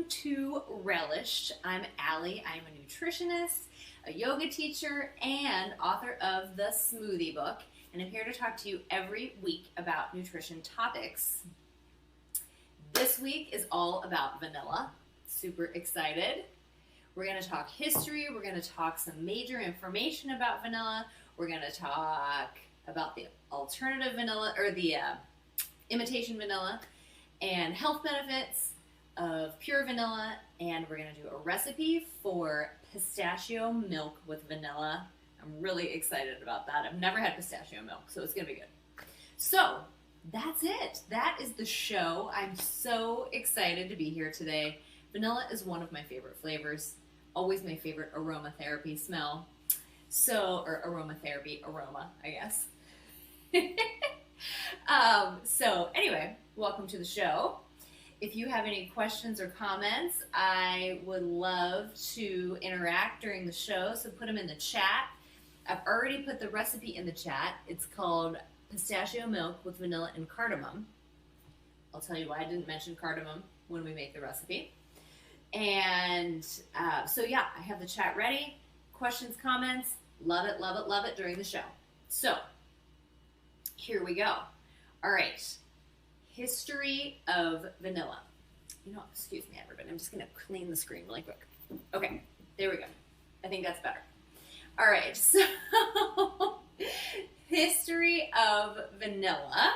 Welcome to Relished. I'm Alli. I'm a nutritionist, a yoga teacher, and author of the Smoothie Book. And I'm here to talk to you every week about nutrition topics. This week is all about vanilla. Super excited. We're going to talk history. We're going to talk some major information about vanilla. We're going to talk about the alternative vanilla, or the imitation vanilla, and health benefits of pure vanilla, and we're going to do a recipe for pistachio milk with vanilla. I'm really excited about that. I've never had pistachio milk, so it's going to be good. So that's it. That is the show. I'm so excited to be here today. Vanilla is one of my favorite flavors, always my favorite aromatherapy smell. So, or aromatherapy aroma, I guess. So anyway, welcome to the show. If you have any questions or comments, I would love to interact during the show, so put them in the chat. I've already put the recipe in the chat. It's called pistachio milk with vanilla and cardamom. I'll tell you why I didn't mention cardamom when we make the recipe. And so yeah, I have the chat ready. Questions, comments, love it, love it, love it during the show. So here we go. All right. History of vanilla. You know, excuse me, everybody. I'm just going to clean the screen really quick. Okay, there we go. I think that's better. All right, so history of vanilla.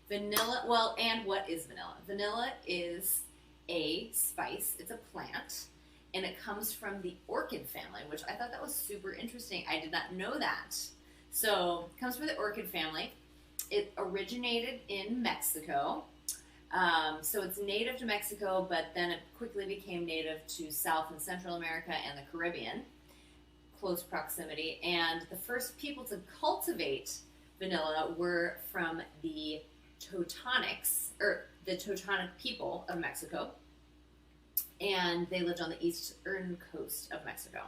Vanilla, well, and what is vanilla? Vanilla is a spice. It's a plant, and it comes from the orchid family, which I thought that was super interesting. I did not know that. So it comes from the orchid family. It originated in Mexico. So it's native to Mexico, but then it quickly became native to South and Central America and the Caribbean, close proximity. And the first people to cultivate vanilla were from the Teutonics, or the Teutonic people of Mexico. And they lived on the eastern coast of Mexico.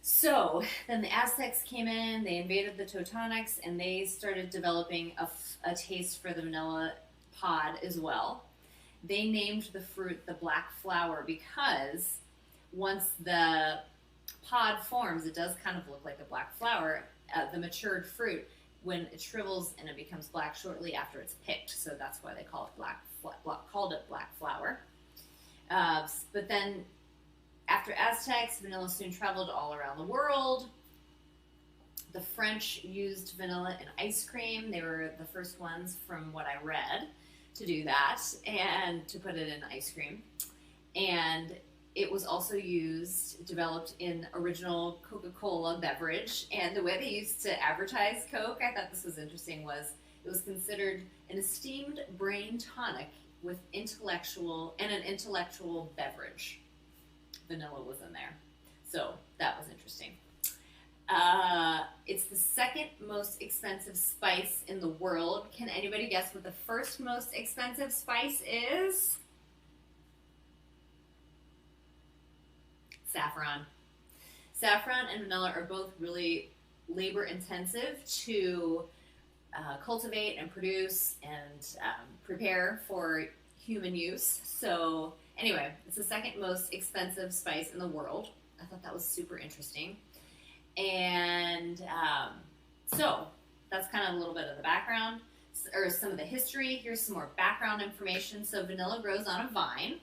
So then the Aztecs came in, they invaded the Teutonics, and they started developing a taste for the vanilla pod as well. They named the fruit the black flower because once the pod forms, it does kind of look like a black flower. The matured fruit, when it shrivels and it becomes black shortly after it's picked, so that's why they call it called it black flower. But then after Aztecs, vanilla soon traveled all around the world. The French used vanilla in ice cream. They were the first ones, from what I read, to do that and to put it in ice cream. And it was also developed in original Coca-Cola beverage. And the way they used to advertise Coke, I thought this was interesting, was it was considered an esteemed brain tonic with an intellectual beverage. Vanilla was in there. So that was interesting. It's the second most expensive spice in the world. Can anybody guess what the first most expensive spice is? Saffron. Saffron and vanilla are both really labor intensive to cultivate and produce and prepare for human use. So anyway, it's the second most expensive spice in the world. I thought that was super interesting. And so that's kind of a little bit of the background, or some of the history. Here's some more background information. So vanilla grows on a vine,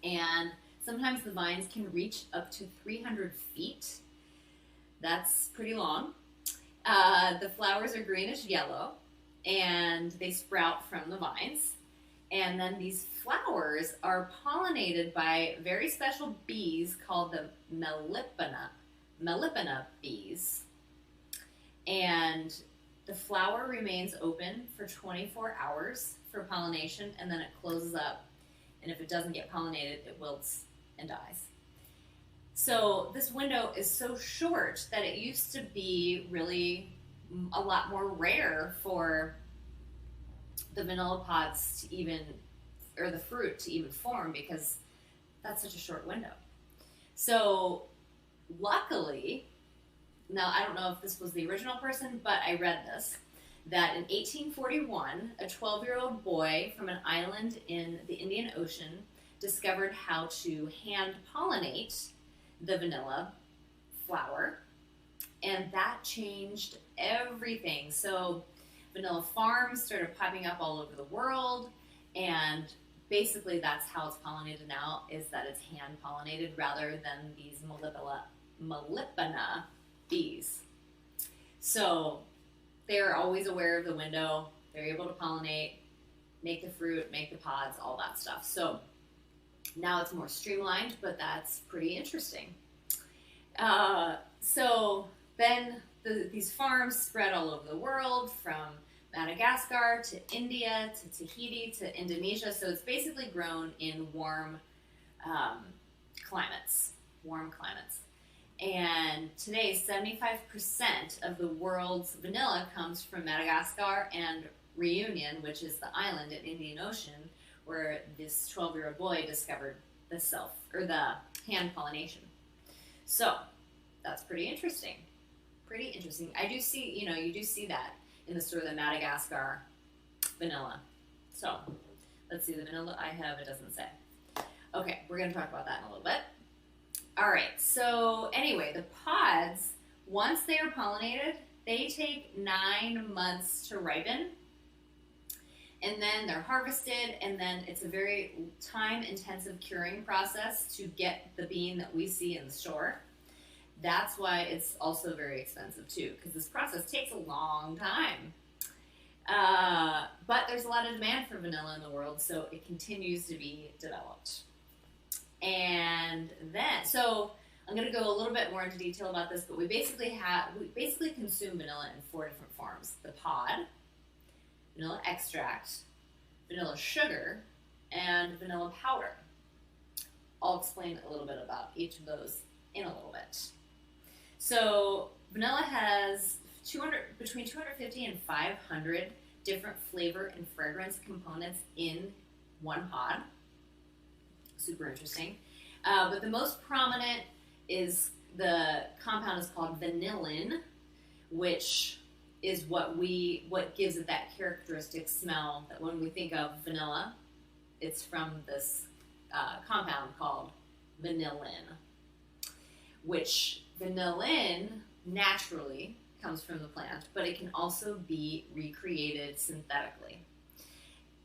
and sometimes the vines can reach up to 300 feet. That's pretty long. The flowers are greenish yellow, and they sprout from the vines. And then these flowers are pollinated by very special bees called the Melipona bees. And the flower remains open for 24 hours for pollination, and then it closes up. And if it doesn't get pollinated, it wilts and dies. So this window is so short that it used to be really a lot more rare for the vanilla pods to even, or the fruit to even form, because that's such a short window. So luckily, now I don't know if this was the original person, but I read this, that in 1841, a 12-year-old boy from an island in the Indian Ocean discovered how to hand pollinate the vanilla flower, and that changed everything. So vanilla farms started popping up all over the world, and basically that's how it's pollinated now, is that it's hand pollinated rather than these Melipona bees. So they're always aware of the window, they're able to pollinate, make the fruit, make the pods, all that stuff. So now it's more streamlined, but that's pretty interesting. So then these farms spread all over the world, from Madagascar to India to Tahiti to Indonesia. So it's basically grown in warm climates. And today, 75% of the world's vanilla comes from Madagascar and Reunion, which is the island in Indian Ocean where this 12-year-old boy discovered the hand pollination. So that's pretty interesting. I do see, you do see that in the store, the Madagascar vanilla. So let's see, the vanilla I have, it doesn't say. Okay, we're going to talk about that in a little bit. All right, so anyway, the pods, once they are pollinated, they take 9 months to ripen, and then they're harvested, and then it's a very time-intensive curing process to get the bean that we see in the store. That's why it's also very expensive too, because this process takes a long time. But there's a lot of demand for vanilla in the world, so it continues to be developed. And then, so I'm going to go a little bit more into detail about this, but we basically consume vanilla in 4 different forms: the pod, vanilla extract, vanilla sugar, and vanilla powder. I'll explain a little bit about each of those in a little bit. So vanilla has between 250 and 500 different flavor and fragrance components in one pod. Super interesting. But the most prominent is the compound is called vanillin, which is what gives it that characteristic smell that when we think of vanilla, it's from this compound called vanillin, which vanillin naturally comes from the plant, but it can also be recreated synthetically.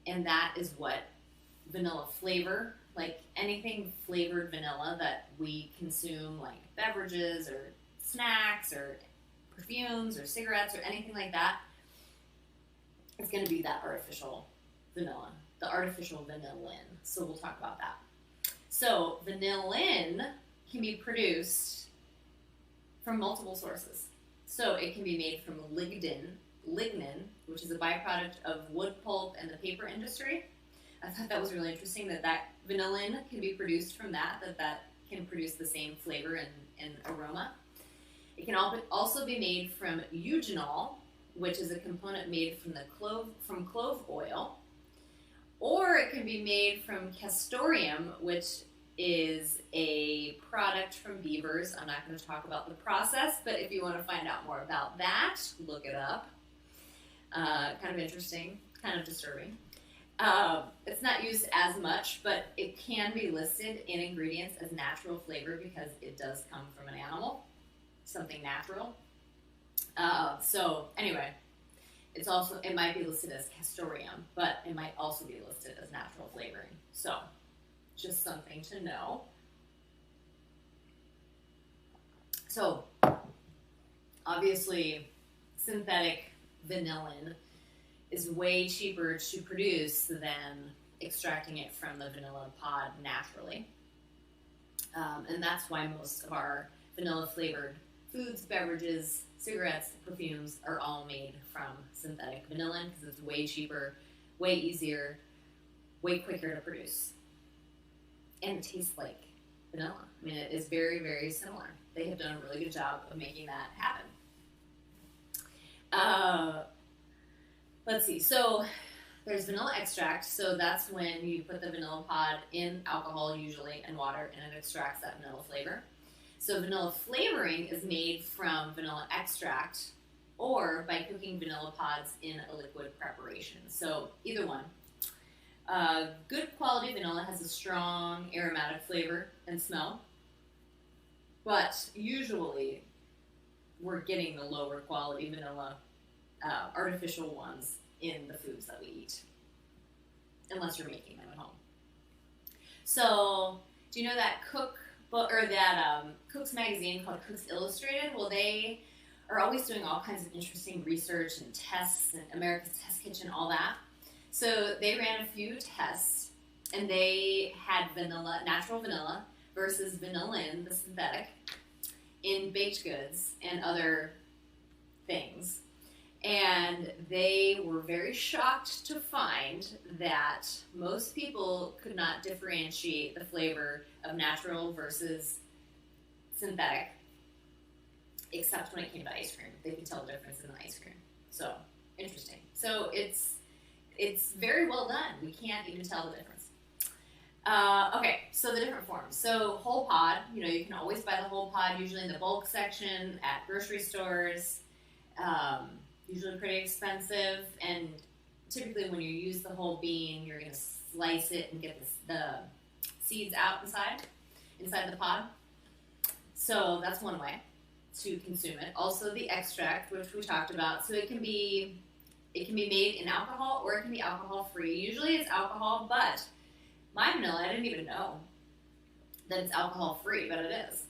And that is what vanilla flavor, like anything flavored vanilla that we consume, like beverages or snacks or perfumes or cigarettes or anything like that, it's going to be that artificial vanilla, the artificial vanillin. So we'll talk about that. So vanillin can be produced from multiple sources. So it can be made from lignin, which is a byproduct of wood pulp and the paper industry. I thought that was really interesting that vanillin can be produced from that can produce the same flavor and aroma. It can also be made from eugenol, which is a component made from clove oil, or it can be made from castoreum, which is a product from beavers. I'm not going to talk about the process, but if you want to find out more about that, look it up. Kind of interesting, kind of disturbing. It's not used as much, but it can be listed in ingredients as natural flavor because it does come from an animal, something natural. So anyway, it might be listed as castoreum, but it might also be listed as natural flavoring. So just something to know. So obviously synthetic vanillin is way cheaper to produce than extracting it from the vanilla pod naturally. And that's why most of our vanilla flavored foods, beverages, cigarettes, perfumes are all made from synthetic vanillin because it's way cheaper, way easier, way quicker to produce. And it tastes like vanilla. I mean, it is very, very similar. They have done a really good job of making that happen. Let's see. So there's vanilla extract. So that's when you put the vanilla pod in alcohol usually and water, and it extracts that vanilla flavor. So vanilla flavoring is made from vanilla extract, or by cooking vanilla pods in a liquid preparation. So either one. Good quality vanilla has a strong aromatic flavor and smell, but usually we're getting the lower quality vanilla, artificial ones in the foods that we eat, unless you're making them at home. So, do you know that Cook's magazine called Cooks Illustrated? Well, they are always doing all kinds of interesting research and tests, and America's Test Kitchen, all that. So they ran a few tests, and they had natural vanilla versus vanillin, the synthetic, in baked goods and other things. And they were very shocked to find that most people could not differentiate the flavor of natural versus synthetic, except when it came to ice cream. They could tell the difference in the ice cream. So, interesting. So it's very well done. We can't even tell the difference. Okay, so the different forms. So whole pod, you can always buy the whole pod, usually in the bulk section at grocery stores. Usually pretty expensive, and typically when you use the whole bean, you're going to slice it and get the seeds out inside the pod. So that's one way to consume it. Also the extract, which we talked about. So it can be made in alcohol, or it can be alcohol free. Usually it's alcohol, but my vanilla, I didn't even know that it's alcohol free, but it is.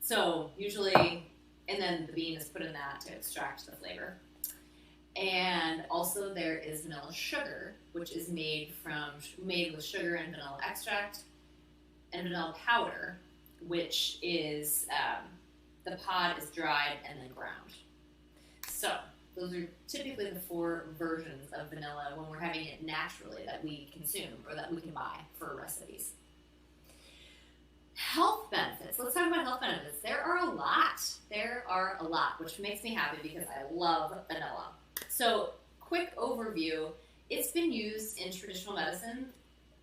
So usually, and then the bean is put in that to extract the flavor. And also there is vanilla sugar, which is made with sugar and vanilla extract, and vanilla powder, which is the pod is dried and then ground. So those are typically the 4 versions of vanilla when we're having it naturally that we consume or that we can buy for recipes. Health benefits. Let's talk about health benefits. There are a lot, which makes me happy because I love vanilla. So, quick overview. It's been used in traditional medicine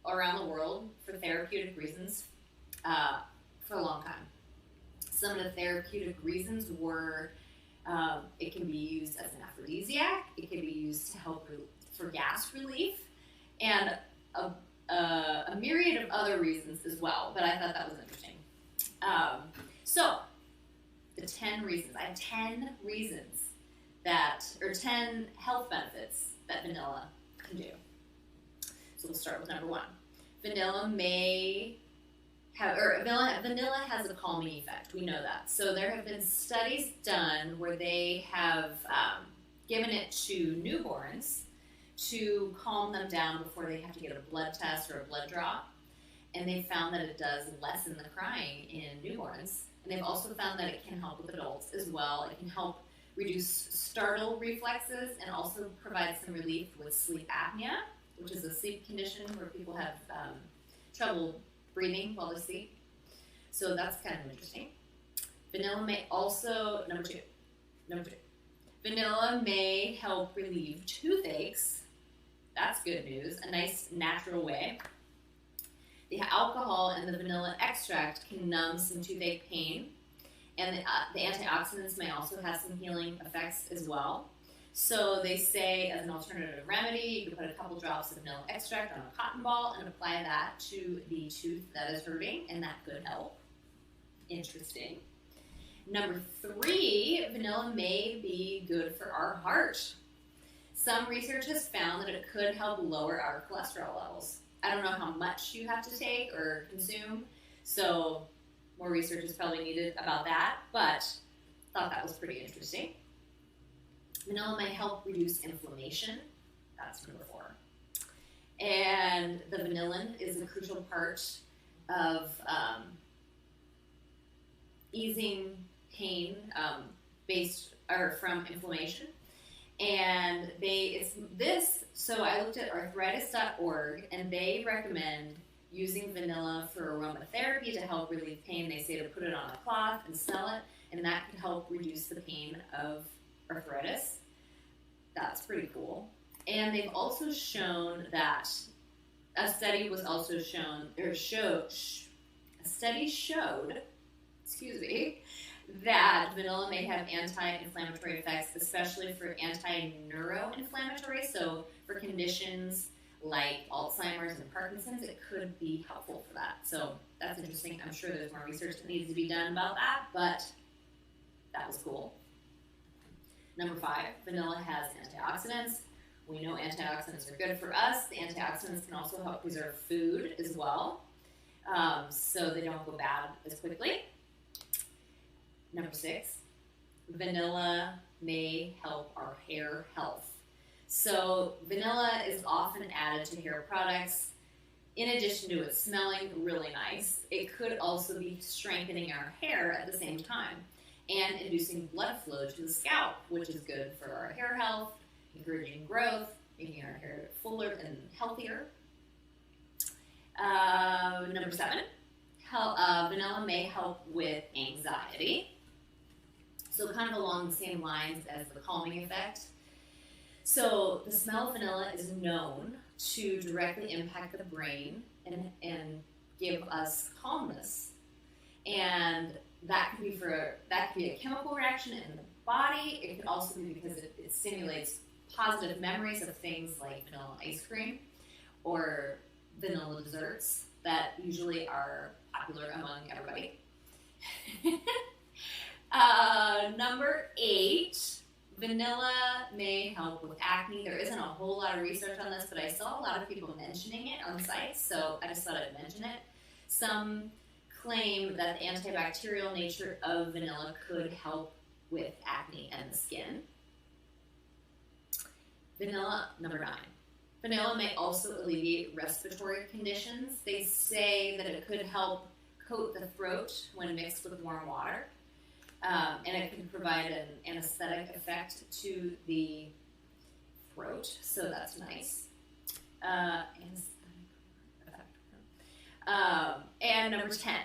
around the world for therapeutic reasons for a long time. Some of the therapeutic reasons were it can be used as an aphrodisiac, it can be used to help for gas relief, and a myriad of other reasons as well, but I thought that was interesting. So, the 10 reasons. I have 10 reasons 10 health benefits that vanilla can do. So we'll start with number 1. Vanilla has a calming effect. We know that. So there have been studies done where they have given it to newborns to calm them down before they have to get a blood test or a blood draw. And they found that it does lessen the crying in newborns. And they've also found that it can help with adults as well. It can help reduce startle reflexes and also provide some relief with sleep apnea, which is a sleep condition where people have trouble breathing while they sleep. So that's kind of interesting. Vanilla may also, number two. Vanilla may help relieve toothaches. That's good news. A nice natural way. The alcohol and the vanilla extract can numb some toothache pain. And the antioxidants may also have some healing effects as well. So they say, as an alternative remedy, you can put a couple drops of vanilla extract on a cotton ball and apply that to the tooth that is hurting, and that could help. Interesting. Number 3, vanilla may be good for our heart. Some research has found that it could help lower our cholesterol levels. I don't know how much you have to take or consume, so more research is probably needed about that, but thought that was pretty interesting. Vanilla may help reduce inflammation. That's number 4. And the vanillin is a crucial part of easing pain from inflammation. And so I looked at arthritis.org, and they recommend using vanilla for aromatherapy to help relieve pain. They say to put it on a cloth and smell it, and that can help reduce the pain of arthritis. That's pretty cool. And they've also shown that a study showed that vanilla may have anti-inflammatory effects, especially for anti-neuroinflammatory. So for conditions like Alzheimer's and Parkinson's, it could be helpful for that. So that's interesting. I'm sure there's more research that needs to be done about that, but that was cool. Number 5, vanilla has antioxidants. We know antioxidants are good for us. The antioxidants can also help preserve food as well, so they don't go bad as quickly. Number 6, vanilla may help our hair health. So vanilla is often added to hair products. In addition to it smelling really nice, it could also be strengthening our hair at the same time and inducing blood flow to the scalp, which is good for our hair health, encouraging growth, making our hair fuller and healthier. Number 7, vanilla may help with anxiety. So kind of along the same lines as the calming effect. So the smell of vanilla is known to directly impact the brain and give us calmness. And that could be a chemical reaction in the body. It could also be because it stimulates positive memories of things like vanilla ice cream or vanilla desserts that usually are popular among everybody. Number 8, vanilla may help with acne. There isn't a whole lot of research on this, but I saw a lot of people mentioning it on sites, so I just thought I'd mention it. Some claim that the antibacterial nature of vanilla could help with acne and the skin. Vanilla, number 9. Vanilla may also alleviate respiratory conditions. They say that it could help coat the throat when mixed with warm water. And it can provide an anesthetic effect to the throat, so that's nice. And number 10,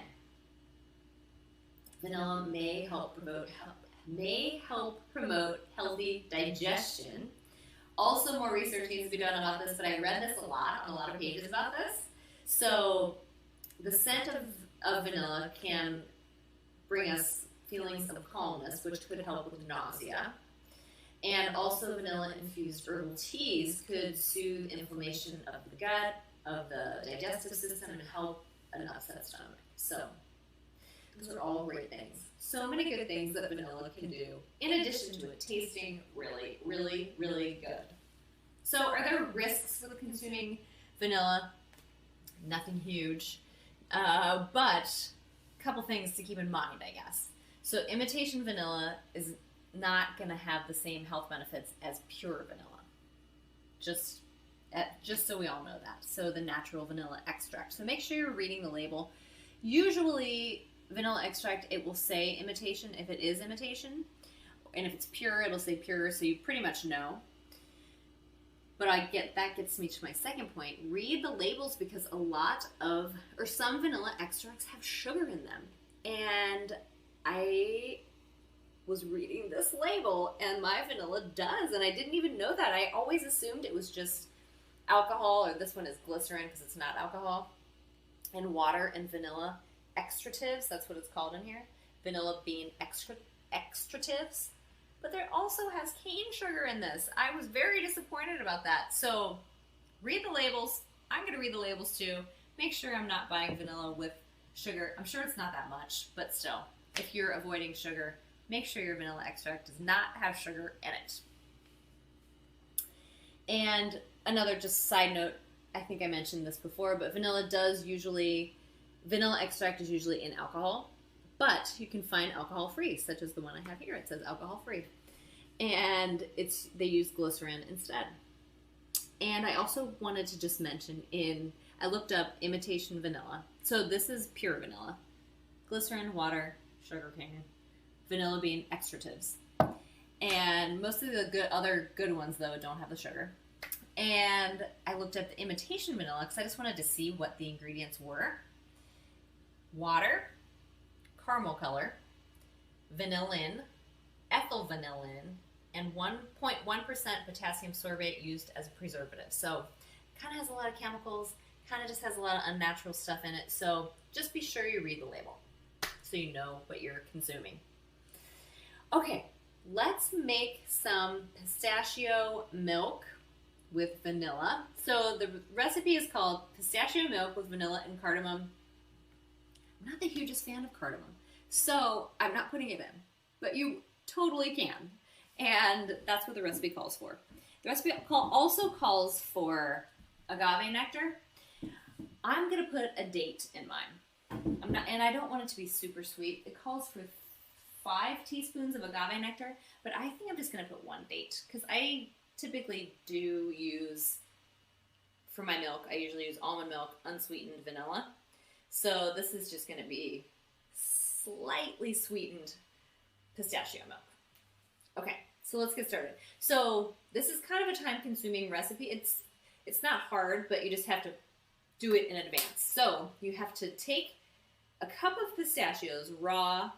vanilla may help promote healthy digestion. Also, more research needs to be done about this, but I read this a lot on a lot of pages about this. So the scent of vanilla can bring us feelings of calmness, which could help with nausea. And also vanilla-infused herbal teas could soothe inflammation of the gut, of the digestive system, and help an upset stomach. So those are all great things. So many good things that vanilla can do, in addition to it tasting really, really, really good. So are there risks with consuming vanilla? Nothing huge, but a couple things to keep in mind, I guess. So imitation vanilla is not going to have the same health benefits as pure vanilla. Just so we all know that. So the natural vanilla extract. So make sure you're reading the label. Usually vanilla extract, it will say imitation if it is imitation. And if it's pure, it'll say pure, so you pretty much know. But that gets me to my second point. Read the labels because some vanilla extracts have sugar in them. And I was reading this label and my vanilla does, and I didn't even know that. I always assumed it was just alcohol, or this one is glycerin because it's not alcohol, and water and vanilla extratives, that's what it's called in here, vanilla bean extratives, but there also has cane sugar in this. I was very disappointed about that. So read the labels. I'm going to read the labels too. Make sure I'm not buying vanilla with sugar. I'm sure it's not that much, but still, if you're avoiding sugar, make sure your vanilla extract does not have sugar in it. And another just side note, I think I mentioned this before, but vanilla extract is usually in alcohol, but you can find alcohol-free, such as the one I have here. It says alcohol-free. And they use glycerin instead. And I also wanted to just mention I looked up imitation vanilla. So this is pure vanilla. Glycerin, water, sugar cane, vanilla bean extratives. And most of the other good ones, though, don't have the sugar. And I looked up the imitation vanilla because I just wanted to see what the ingredients were. Water, caramel color, vanillin, ethyl vanillin, and 1.1% potassium sorbate used as a preservative. So kind of has a lot of chemicals, kind of just has a lot of unnatural stuff in it. So just be sure you read the label so you know what you're consuming. Okay, let's make some pistachio milk with vanilla. So the recipe is called pistachio milk with vanilla and cardamom. I'm not the hugest fan of cardamom, so I'm not putting it in, but you totally can. And that's what the recipe calls for. The recipe also calls for agave nectar. I'm gonna put a date in mine. And I don't want it to be super sweet. It calls for 5 teaspoons of agave nectar, but I think I'm just gonna put 1 date because I typically do use, for my milk, I usually use almond milk, unsweetened vanilla. So this is just gonna be slightly sweetened pistachio milk. Okay, so let's get started. So this is kind of a time-consuming recipe. It's not hard, but you just have to do it in advance. So you have to take a cup of pistachios, raw,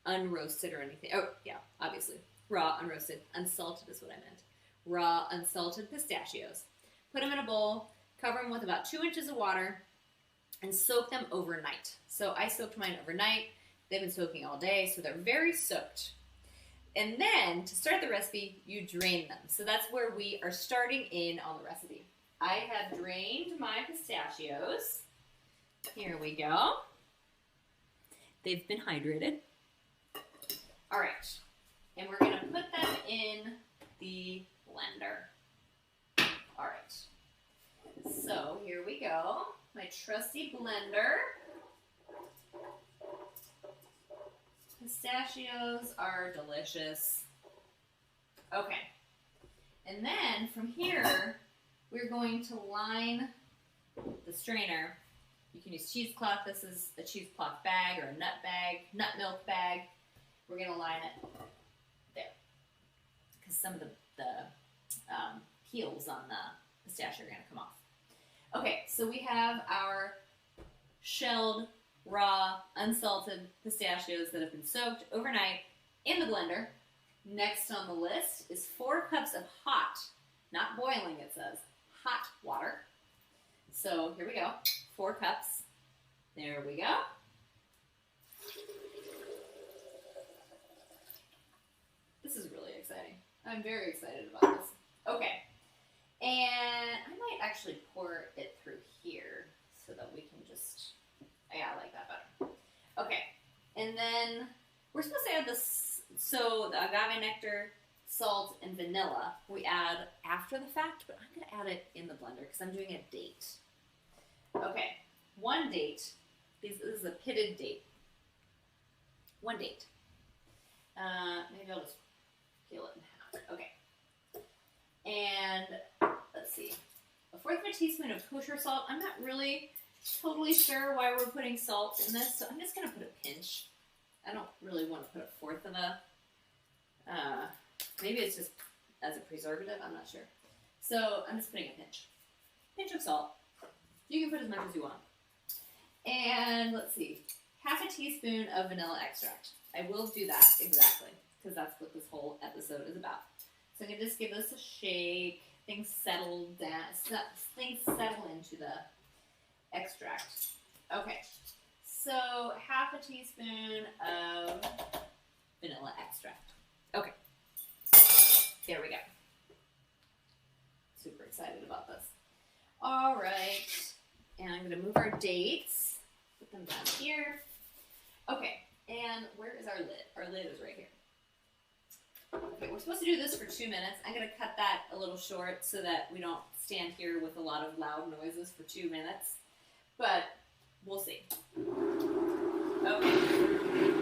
unroasted or anything. Oh, yeah, obviously. Raw, unroasted, unsalted is what I meant. Raw, unsalted pistachios. Put them in a bowl, cover them with about 2 inches of water, and soak them overnight. So I soaked mine overnight. They've been soaking all day, so they're very soaked. And then, to start the recipe, you drain them. So that's where we are starting in on the recipe. I have drained my pistachios. Here we go. They've been hydrated. All right. And we're going to put them in the blender. All right. So here we go. My trusty blender. Pistachios are delicious. Okay. And then from here, we're going to line the strainer. You can use cheesecloth. This is a cheesecloth bag or a nut milk bag. We're going to line it there because some of the peels on the pistachio are going to come off. Okay, so we have our shelled, raw, unsalted pistachios that have been soaked overnight in the blender. Next on the list is 4 cups of hot, not boiling it says, hot water. So here we go, 4 cups. There we go. This is really exciting. I'm very excited about this. Okay, and I might actually pour it through here so that we can just, yeah, I like that better. Okay, and then we're supposed to add this, so the agave nectar, salt, and vanilla we add after the fact, but I'm going to add it in the blender because I'm doing a date. Okay, 1 date. This is a pitted date. 1 date. Maybe I'll just peel it in half. Okay. And let's see. 1/4 teaspoon of kosher salt. I'm not really totally sure why we're putting salt in this, so I'm just going to put a pinch. I don't really want to put 1/4 of a, maybe it's just as a preservative, I'm not sure. So I'm just putting a pinch of salt. You can put as much as you want. And let's see, 1/2 teaspoon of vanilla extract. I will do that exactly, because that's what this whole episode is about. So I'm going to just give this a shake. Things settle down, things settle into the extract. Okay, so 1/2 teaspoon of vanilla extract. Okay, there we go. Super excited about this. All right, and I'm going to move our dates, put them down here. Okay, and where is our lid? Our lid is right here. Okay, we're supposed to do this for 2 minutes. I'm going to cut that a little short so that we don't stand here with a lot of loud noises for 2 minutes. But we'll see. Okay.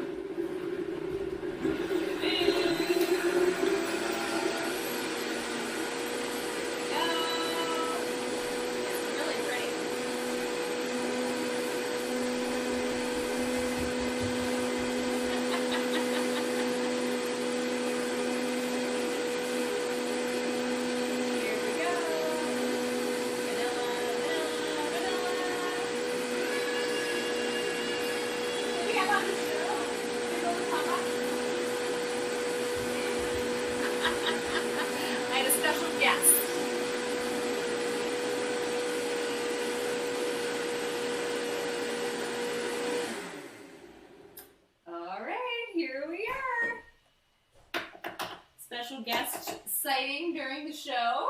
special guest sighting during the show.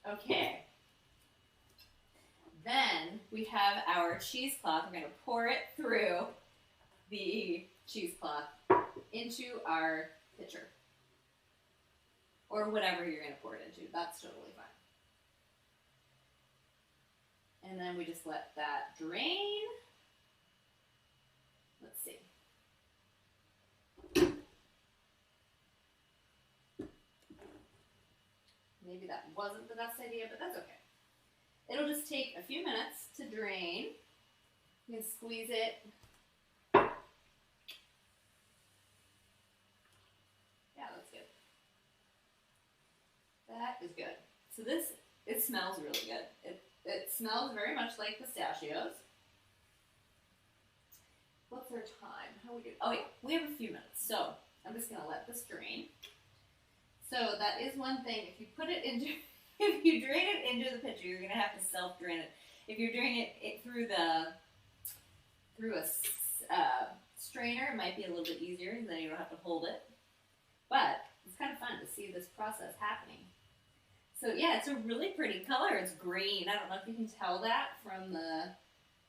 Okay. Then we have our cheesecloth. We're going to pour it through the cheesecloth into our pitcher. Or whatever you're going to pour it into. That's totally fine. And then we just let that drain. Let's see. Maybe that wasn't the best idea, but that's okay. It'll just take a few minutes to drain. You can squeeze it. Yeah, that's good. That is good. So this, it smells really good. It smells very much like pistachios. What's our time? How are we doing? Oh yeah, we have a few minutes. So I'm just gonna let this drain. So that is one thing. If you put it into, if you drain it into the pitcher, you're gonna have to self-drain it. If you're draining it through a strainer, it might be a little bit easier, and then you don't have to hold it. But it's kind of fun to see this process happening. So yeah, it's a really pretty color. It's green. I don't know if you can tell that from the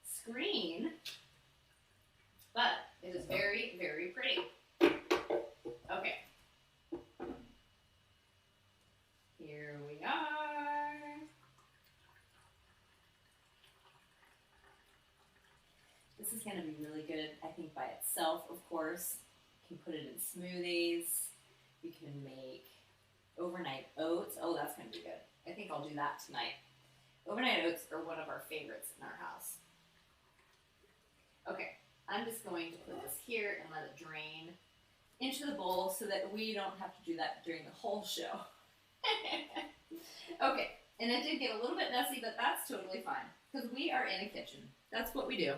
screen, but it is very, very pretty. Okay. Here we are. This is going to be really good, I think, by itself, of course. You can put it in smoothies. You can make overnight oats. Oh, that's going to be good. I think I'll do that tonight. Overnight oats are one of our favorites in our house. Okay, I'm just going to put this here and let it drain into the bowl so that we don't have to do that during the whole show. Okay, and it did get a little bit messy, but that's totally fine because we are in a kitchen. That's what we do.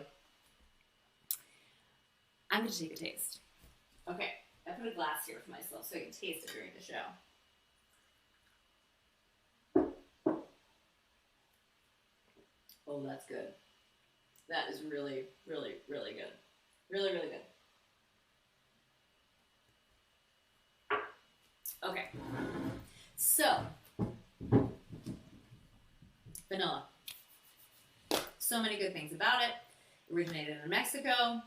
I'm going to take a taste. Okay, I put a glass here for myself so I can taste it during the show. Oh, that's good. That is really, really, really good. Really, really good. Okay. So, vanilla. So many good things about it. Originated in Mexico.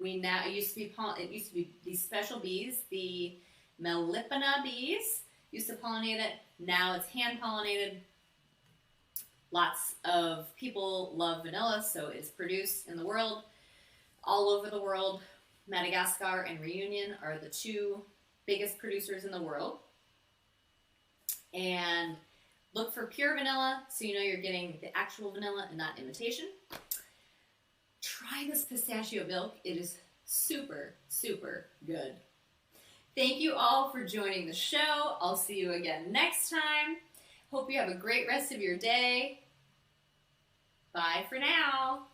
It used to be these special bees, the Melipona bees, used to pollinate it. Now it's hand pollinated. Lots of people love vanilla, so it's produced in the world, all over the world. Madagascar and Reunion are the two biggest producers in the world. And look for pure vanilla, so you know you're getting the actual vanilla and not imitation. Try this pistachio milk. It is super, super good. Thank you all for joining the show. I'll see you again next time. Hope you have a great rest of your day. Bye for now.